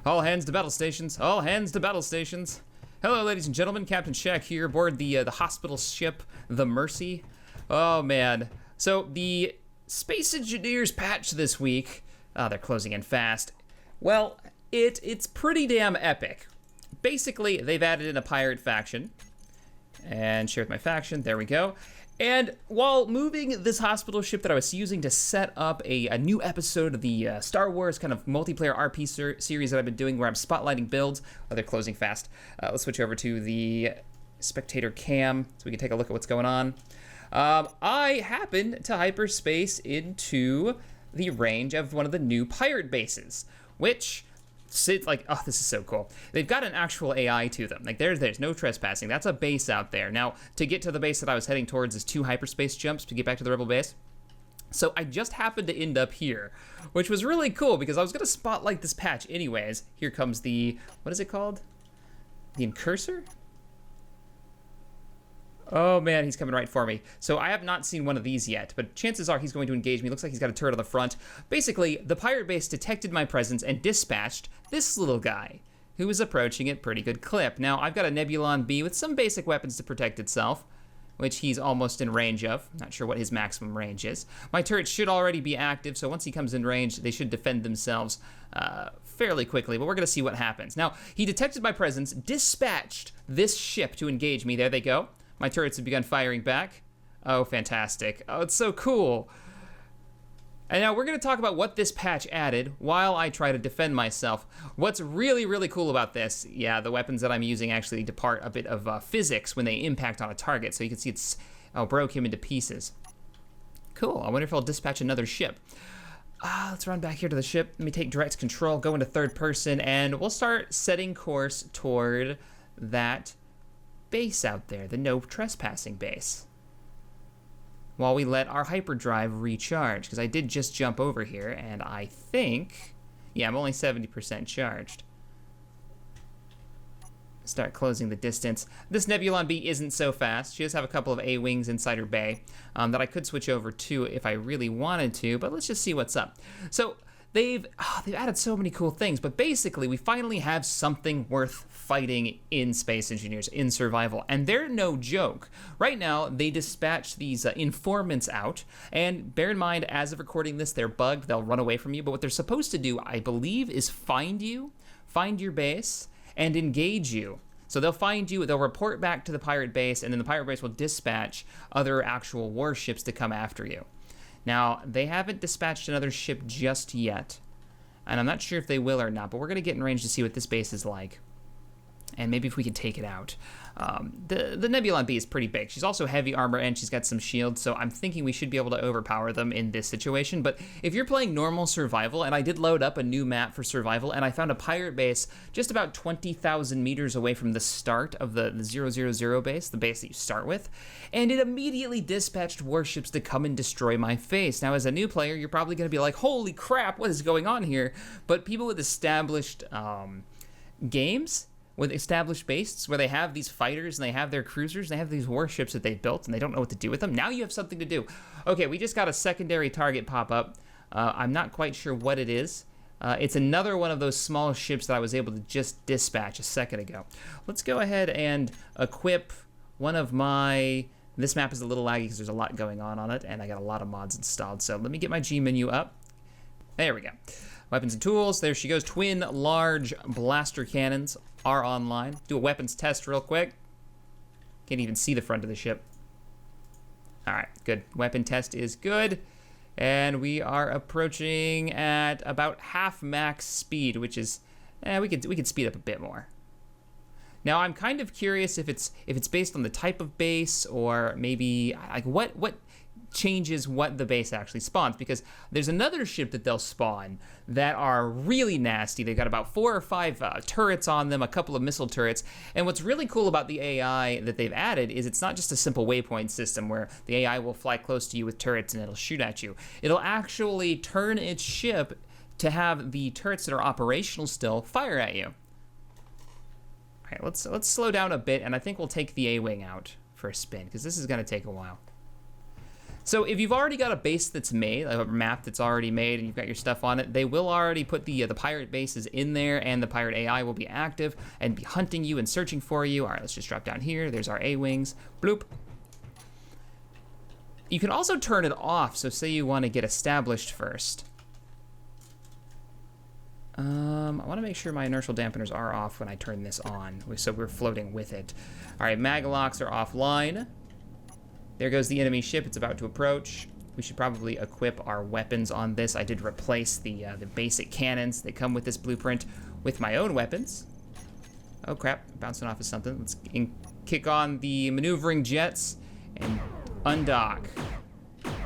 All hands to battle stations. All hands to battle stations. Hello, ladies and gentlemen. Captain Shaq here aboard the hospital ship, the Mercy. Oh, man. So, the Space Engineers patch this week, they're closing in fast. Well, it's pretty damn epic. Basically, they've added in a pirate faction. And share with my faction. There we go. And while moving this hospital ship that I was using to set up a new episode of the Star Wars kind of multiplayer RP series that I've been doing where I'm spotlighting builds, they're closing fast. Let's switch over to the spectator cam so we can take a look at what's going on. I happened to hyperspace into the range of one of the new pirate bases, which... like, oh, this is so cool. They've got an actual AI to them. Like, there's no trespassing. That's a base out there. Now, to get to the base that I was heading towards is 2 hyperspace jumps to get back to the Rebel base. So I just happened to end up here, which was really cool because I was going to spotlight this patch anyways. Here comes the, what is it called? The Incursor? Oh man, he's coming right for me. So I have not seen one of these yet, but chances are he's going to engage me. Looks like he's got a turret on the front. Basically, the pirate base detected my presence and dispatched this little guy, who was approaching at pretty good clip. Now, I've got a Nebulon B with some basic weapons to protect itself, which he's almost in range of. Not sure what his maximum range is. My turret should already be active, so once he comes in range, they should defend themselves fairly quickly, but we're going to see what happens. Now, he detected my presence, dispatched this ship to engage me. There they go. My turrets have begun firing back. Oh, fantastic. Oh, it's so cool. And now we're going to talk about what this patch added while I try to defend myself. What's really, really cool about this, yeah, the weapons that I'm using actually depart a bit of physics when they impact on a target. So you can see it's, oh, broke him into pieces. Cool. I wonder if I'll dispatch another ship. Let's run back here to the ship. Let me take direct control, go into third person, and we'll start setting course toward that base out there, the no trespassing base, while we let our hyperdrive recharge, because I did just jump over here and I think, yeah, I'm only 70% charged. Start closing the distance. This Nebulon B isn't so fast. She does have a couple of A-wings inside her bay that I could switch over to if I really wanted to, but let's just see what's up. So they've added so many cool things, but basically we finally have something worth fighting in Space Engineers, in survival, and they're no joke. Right now, they dispatch these informants out, and bear in mind, as of recording this, they're bugged, they'll run away from you, but what they're supposed to do, I believe, is find you, find your base, and engage you. So they'll find you, they'll report back to the pirate base, and then the pirate base will dispatch other actual warships to come after you. Now, they haven't dispatched another ship just yet, and I'm not sure if they will or not, but we're going to get in range to see what this base is like, and maybe if we can take it out. The Nebulon B is pretty big. She's also heavy armor, and she's got some shields, so I'm thinking we should be able to overpower them in this situation. But if you're playing normal survival, and I did load up a new map for survival, and I found a pirate base just about 20,000 meters away from the start of the 000 base, the base that you start with, and it immediately dispatched warships to come and destroy my face. Now, as a new player, you're probably going to be like, holy crap, what is going on here? But people with established games, with established bases where they have these fighters and they have their cruisers, they have these warships that they've built and they don't know what to do with them. Now you have something to do. Okay, we just got a secondary target pop up. I'm not quite sure what it is. It's another one of those small ships that I was able to just dispatch a second ago. Let's go ahead and equip one of my... This map is a little laggy because there's a lot going on it, and I got a lot of mods installed. So let me get my G menu up. There we go. Weapons and tools. There she goes. Twin large blaster cannons are online. Do a weapons test real quick. Can't even see the front of the ship. All right, good. Weapon test is good. And we are approaching at about half max speed, which is, we could speed up a bit more. Now I'm kind of curious if it's based on the type of base, or maybe like what changes what the base actually spawns, because there's another ship that they'll spawn that are really nasty. They've got about 4 or 5 turrets on them, a couple of missile turrets, and what's really cool about the AI that they've added is it's not just a simple waypoint system where the AI will fly close to you with turrets and it'll shoot at you. It'll actually turn its ship to have the turrets that are operational still fire at you. All right, let's slow down a bit, and I think we'll take the A-wing out for a spin, because this is going to take a while. So if you've already got a base that's made, a map that's already made, and you've got your stuff on it, they will already put the pirate bases in there, and the pirate AI will be active and be hunting you and searching for you. All right, let's just drop down here. There's our A-wings. Bloop. You can also turn it off, so say you want to get established first. I want to make sure my inertial dampeners are off when I turn this on, so we're floating with it. All right, mag locks are offline. There goes the enemy ship. It's about to approach. We should probably equip our weapons on this. I did replace the basic cannons that come with this blueprint with my own weapons. Oh crap, bouncing off of something. Let's kick on the maneuvering jets and undock.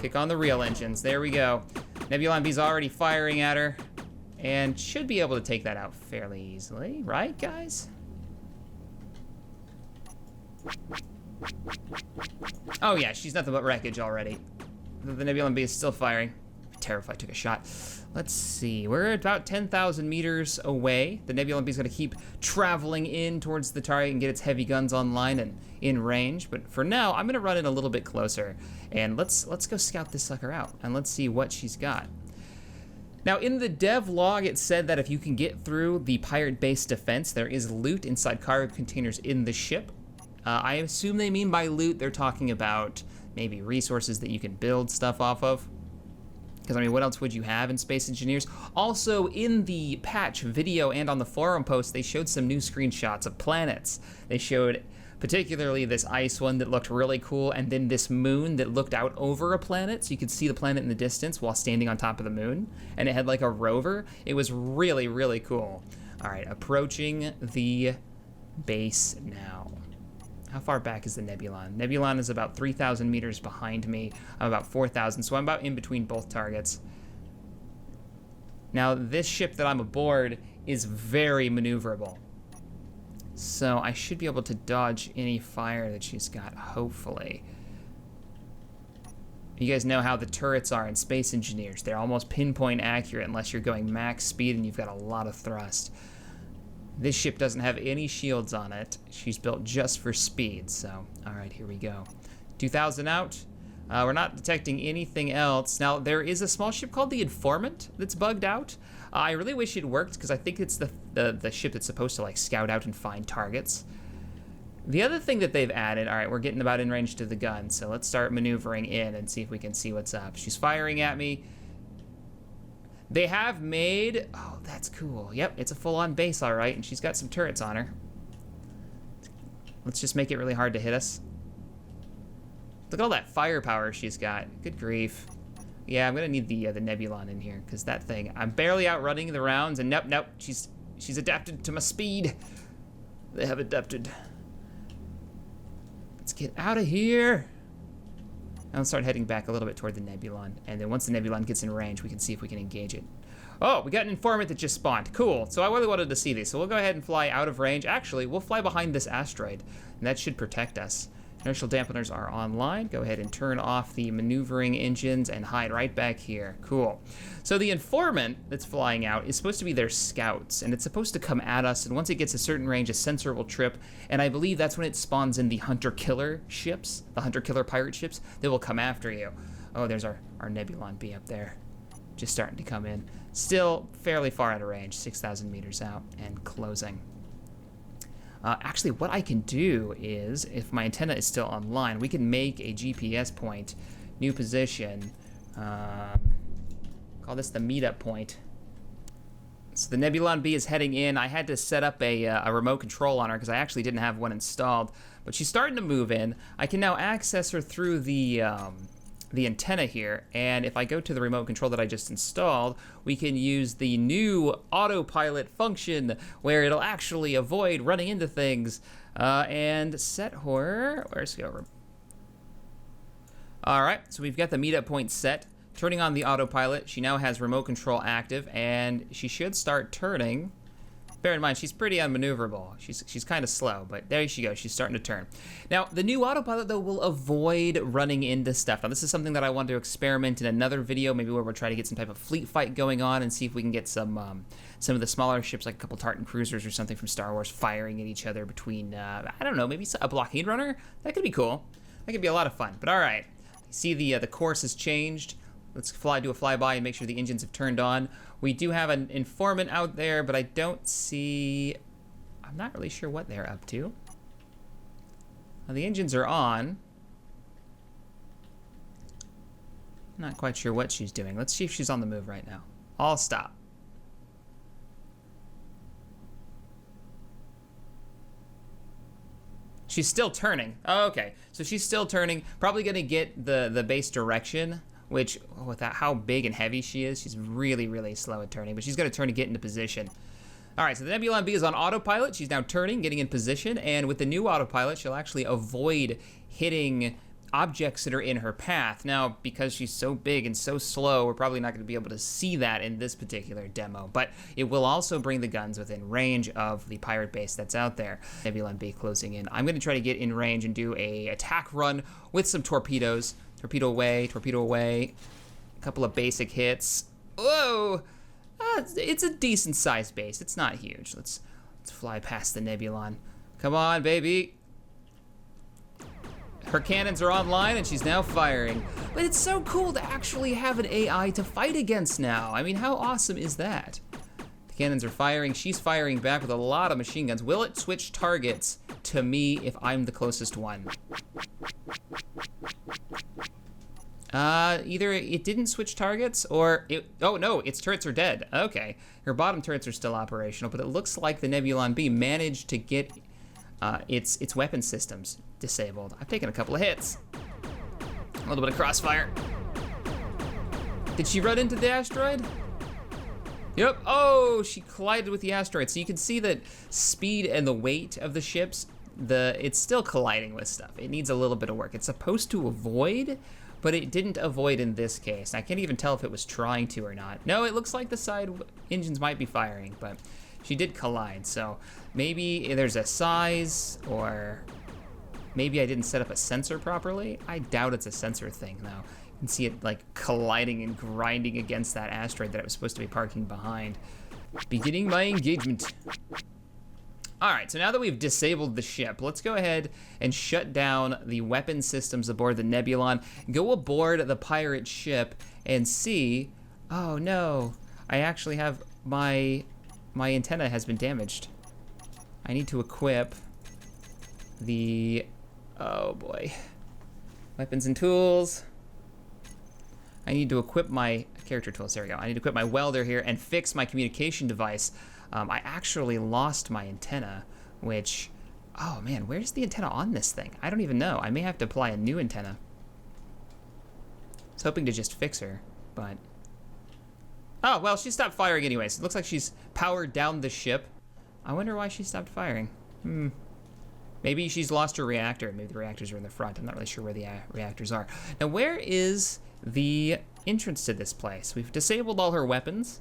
Kick on the real engines. There we go. Nebulon B's already firing at her and should be able to take that out fairly easily, right guys? Oh yeah, she's nothing but wreckage already. The Nebulon B is still firing. Terrified, took a shot. Let's see, we're about 10,000 meters away. The Nebulon B is gonna keep traveling in towards the target and get its heavy guns online and in range. But for now, I'm gonna run in a little bit closer and let's go scout this sucker out and let's see what she's got. Now, in the dev log, it said that if you can get through the pirate base defense, there is loot inside cargo containers in the ship. I assume they mean by loot, they're talking about maybe resources that you can build stuff off of. Because, I mean, what else would you have in Space Engineers? Also, in the patch video and on the forum post, they showed some new screenshots of planets. They showed particularly this ice one that looked really cool, and then this moon that looked out over a planet, so you could see the planet in the distance while standing on top of the moon, and it had like a rover. It was really, really cool. All right, approaching the base now. How far back is the Nebulon? Nebulon is about 3,000 meters behind me. I'm about 4,000, so I'm about in between both targets. Now, this ship that I'm aboard is very maneuverable. So I should be able to dodge any fire that she's got, hopefully. You guys know how the turrets are in Space Engineers. They're almost pinpoint accurate unless you're going max speed and you've got a lot of thrust. This ship doesn't have any shields on it. She's built just for speed, so all right, here we go. 2,000 out. We're not detecting anything else. Now, there is a small ship called the Informant that's bugged out. I really wish it worked because I think it's the ship that's supposed to like scout out and find targets. The other thing that they've added, all right, we're getting about in range to the gun, so let's start maneuvering in and see if we can see what's up. She's firing at me. They have made, oh, that's cool. Yep, it's a full-on base, all right, and she's got some turrets on her. Let's just make it really hard to hit us. Look at all that firepower she's got. Good grief. Yeah, I'm gonna need the Nebulon in here, because that thing, I'm barely outrunning the rounds, and nope, she's adapted to my speed. They have adapted. Let's get out of here. I'll start heading back a little bit toward the Nebulon, and then once the Nebulon gets in range, we can see if we can engage it. Oh, we got an informant that just spawned. Cool. So I really wanted to see these, so we'll go ahead and fly out of range. Actually, we'll fly behind this asteroid, and that should protect us. Inertial dampeners are online. Go ahead and turn off the maneuvering engines and hide right back here. Cool. So the informant that's flying out is supposed to be their scouts, and it's supposed to come at us, and once it gets a certain range, a sensor will trip, and I believe that's when it spawns in the hunter-killer ships, the hunter-killer pirate ships, that will come after you. Oh, there's our Nebulon B up there, just starting to come in. Still fairly far out of range, 6,000 meters out, and closing. Actually, what I can do is, if my antenna is still online, we can make a GPS point, new position, call this the meetup point. So the Nebulon B is heading in. I had to set up a remote control on her because I actually didn't have one installed, but she's starting to move in. I can now access her through the antenna here, and if I go to the remote control that I just installed, we can use the new autopilot function where it'll actually avoid running into things and set her, where's the over? All right, so we've got the meetup point set. Turning on the autopilot, she now has remote control active, and she should start turning. Bear in mind, she's pretty unmaneuverable. She's kind of slow, but there she goes. She's starting to turn. Now, the new autopilot, though, will avoid running into stuff. Now, this is something that I want to experiment in another video, maybe where we'll try to get some type of fleet fight going on and see if we can get some of the smaller ships, like a couple Tartan cruisers or something from Star Wars, firing at each other between, I don't know, maybe a blockade runner? That could be cool. That could be a lot of fun, but all right. See the course has changed. Let's do a flyby and make sure the engines have turned on. We do have an informant out there, but I don't see... I'm not really sure what they're up to. Well, the engines are on. Not quite sure what she's doing. Let's see if she's on the move right now. I'll stop. She's still turning. Oh, okay, so she's still turning. Probably gonna get the base direction, which with how big and heavy she is, she's really, really slow at turning, but she's gonna turn to get into position. All right, so the Nebulon B is on autopilot. She's now turning, getting in position, and with the new autopilot, she'll actually avoid hitting objects that are in her path. Now, because she's so big and so slow, we're probably not going to be able to see that in this particular demo, but it will also bring the guns within range of the pirate base that's out there. Nebulon B closing in. I'm going to try to get in range and do a attack run with some torpedoes. Torpedo away, a couple of basic hits. Whoa! It's a decent sized base. It's not huge. Let's fly past the Nebulon. Come on, baby. Her cannons are online and she's now firing. But it's so cool to actually have an AI to fight against now. I mean, how awesome is that? The cannons are firing. She's firing back with a lot of machine guns. Will it switch targets to me if I'm the closest one? Either it didn't switch targets or oh no, its turrets are dead. Okay, her bottom turrets are still operational, but it looks like the Nebulon B managed to get its weapon systems disabled. I've taken a couple of hits. A little bit of crossfire. Did she run into the asteroid? Yep. Oh, she collided with the asteroid. So you can see that speed and the weight of the ships, it's still colliding with stuff. It needs a little bit of work. It's supposed to avoid, but it didn't avoid in this case. I can't even tell if it was trying to or not. No, it looks like the side engines might be firing, but she did collide. So maybe there's a size, or maybe I didn't set up a sensor properly. I doubt it's a sensor thing though. You can see it like colliding and grinding against that asteroid that it was supposed to be parking behind. Beginning my engagement. All right, so now that we've disabled the ship, let's go ahead and shut down the weapon systems aboard the Nebulon, go aboard the pirate ship and see, oh no, I actually have my antenna has been damaged. I need to equip the, oh boy, weapons and tools. I need to equip my character tools, there we go. I need to equip my welder here and fix my communication device. I actually lost my antenna, which, oh man, where's the antenna on this thing? I don't even know. I may have to apply a new antenna. I was hoping to just fix her, but... Oh, well, she stopped firing anyways. It looks like she's powered down the ship. I wonder why she stopped firing. Maybe she's lost her reactor. Maybe the reactors are in the front. I'm not really sure where the reactors are. Now, where is the entrance to this place? We've disabled all her weapons.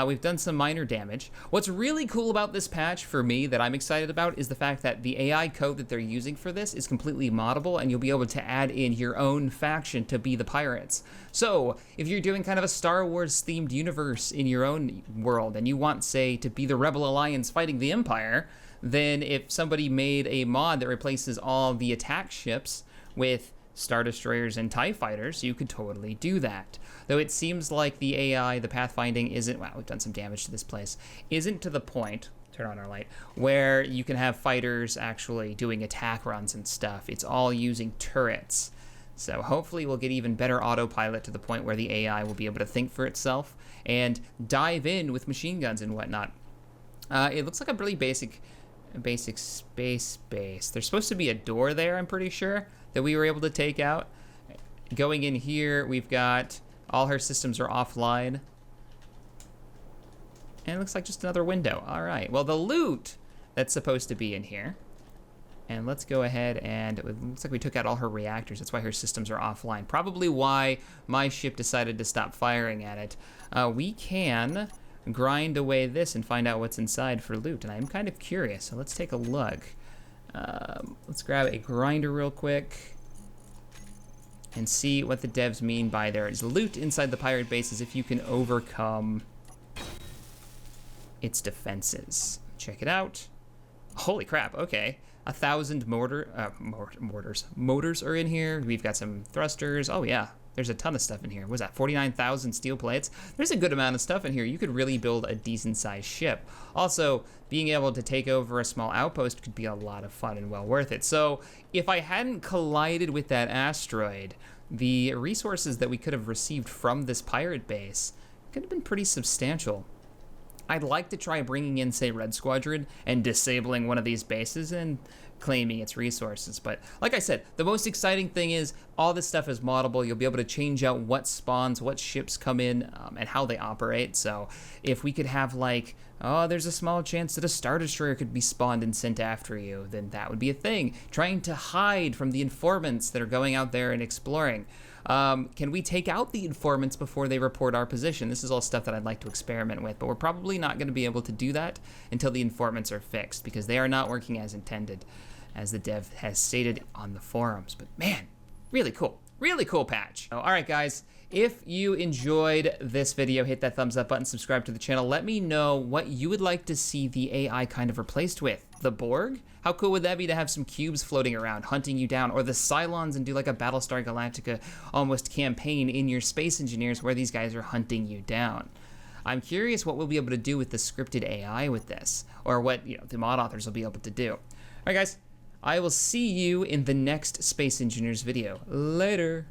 We've done some minor damage. What's really cool about this patch for me that I'm excited about is the fact that the AI code that they're using for this is completely moddable, and you'll be able to add in your own faction to be the pirates. So if you're doing kind of a Star Wars themed universe in your own world and you want, say, to be the Rebel Alliance fighting the Empire, then if somebody made a mod that replaces all the attack ships with Star Destroyers and TIE Fighters, you could totally do that. Though it seems like the AI, the pathfinding isn't, wow, we've done some damage to this place, isn't to the point, turn on our light, where you can have fighters actually doing attack runs and stuff. It's all using turrets. So hopefully we'll get even better autopilot to the point where the AI will be able to think for itself and dive in with machine guns and whatnot. It looks like a really basic space base. There's supposed to be a door there, I'm pretty sure, that we were able to take out. Going in here, we've got all her systems are offline. And it looks like just another window. All right, well, the loot that's supposed to be in here. And let's go ahead and, it looks like we took out all her reactors. That's why her systems are offline. Probably why my ship decided to stop firing at it. We can grind away this and find out what's inside for loot. And I'm kind of curious, so let's take a look. Let's grab a grinder real quick and see what the devs mean by there is loot inside the pirate base is if you can overcome its defenses. Check it out. Holy crap, okay. 1,000 motors are in here. We've got some thrusters. Oh yeah, there's a ton of stuff in here. What was that, 49,000 steel plates? There's a good amount of stuff in here. You could really build a decent sized ship. Also, being able to take over a small outpost could be a lot of fun and well worth it. So if I hadn't collided with that asteroid, the resources that we could have received from this pirate base could have been pretty substantial. I'd like to try bringing in, say, Red Squadron and disabling one of these bases and claiming its resources. But like I said, the most exciting thing is all this stuff is moddable. You'll be able to change out what spawns, what ships come in, and how they operate. So if we could have like, oh, there's a small chance that a Star Destroyer could be spawned and sent after you, then that would be a thing. Trying to hide from the informants that are going out there and exploring. Can we take out the informants before they report our position? This is all stuff that I'd like to experiment with, but we're probably not going to be able to do that until the informants are fixed, because they are not working as intended, as the dev has stated on the forums. But man, really cool patch. All right, guys, if you enjoyed this video, hit that thumbs up button, subscribe to the channel. Let me know what you would like to see the AI kind of replaced with. The Borg? How cool would that be to have some cubes floating around hunting you down, or the Cylons and do like a Battlestar Galactica almost campaign in your Space Engineers where these guys are hunting you down? I'm curious what we'll be able to do with the scripted AI with this, or what the mod authors will be able to do. All right, guys, I will see you in the next Space Engineers video. Later.